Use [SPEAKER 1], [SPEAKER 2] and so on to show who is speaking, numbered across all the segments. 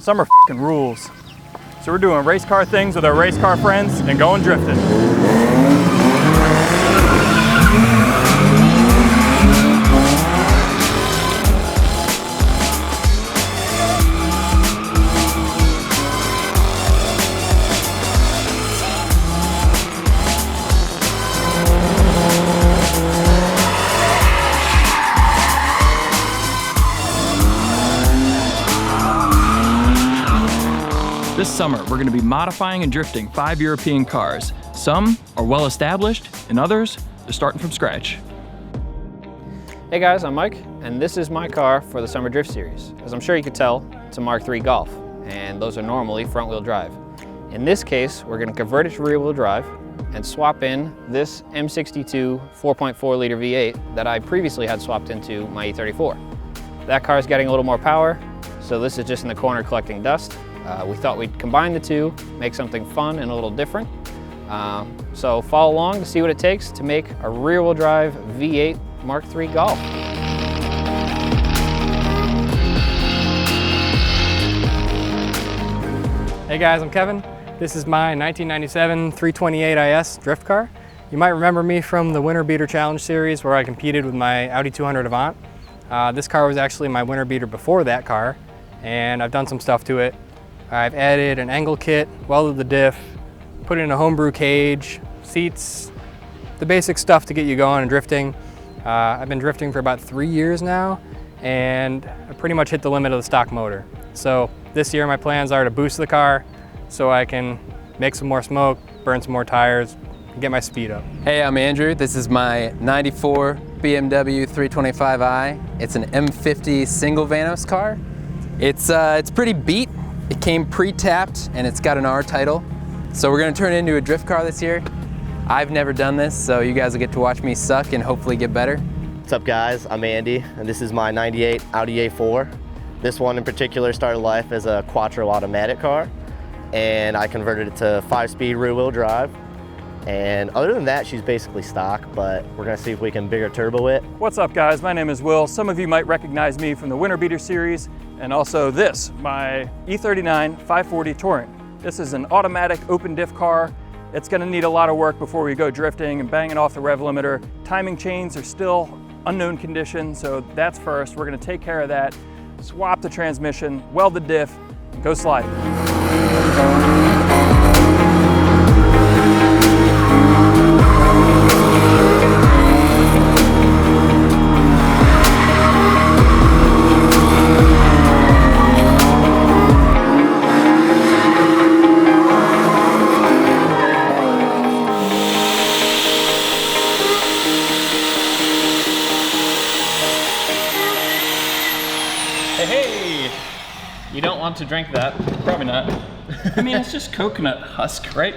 [SPEAKER 1] Summer f***ing rules. So we're doing race car things with our race car friends and going drifting. This summer, we're going to be modifying and drifting 5 European cars. Some are well established, and others are starting from scratch.
[SPEAKER 2] Hey guys, I'm Mike, and this is my car for the Summer Drift Series. As I'm sure you could tell, it's a Mark III Golf, and those are normally front-wheel drive. In this case, we're going to convert it to rear-wheel drive and swap in this M62 4.4 liter V8 that I previously had swapped into my E34. That car is getting a little more power, so this is just in the corner collecting dust. We thought we'd combine the two, make something fun and a little different. So follow along to see what it takes to make a rear-wheel drive V8 Mark III Golf.
[SPEAKER 3] Hey guys, I'm Kevin. This is my 1997 328 IS drift car. You might remember me from the Winter Beater Challenge series where I competed with my Audi 200 Avant. This car was actually my winter beater before that car, and I've done some stuff to it. I've added an angle kit, welded the diff, put in a homebrew cage, seats, the basic stuff to get you going and drifting. I've been drifting for about 3 years now, and I pretty much hit the limit of the stock motor. So this year my plans are to boost the car so I can make some more smoke, burn some more tires, and get my speed up.
[SPEAKER 4] Hey, I'm Andrew. This is my 94 BMW 325i. It's an M50 single Vanos car. It's pretty beat. It came pre-tapped and it's got an R title. So we're gonna turn it into a drift car this year. I've never done this, so you guys will get to watch me suck and hopefully get better.
[SPEAKER 5] What's up guys, I'm Andy, and this is my 98 Audi A4. This one in particular started life as a Quattro automatic car, and I converted it to 5-speed rear-wheel drive. And other than that, she's basically stock, but we're gonna see if we can bigger turbo it.
[SPEAKER 1] What's up guys, my name is Will. Some of you might recognize me from the Winter Beater series, and also this, my E39 540 Touring. This is an automatic open diff car. It's gonna need a lot of work before we go drifting and banging off the rev limiter. Timing chains are still unknown condition, so that's first. We're gonna take care of that, swap the transmission, weld the diff, and go sliding. Hey, you don't want to drink that. Probably not. I mean, it's just coconut husk, right?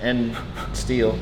[SPEAKER 5] And steel.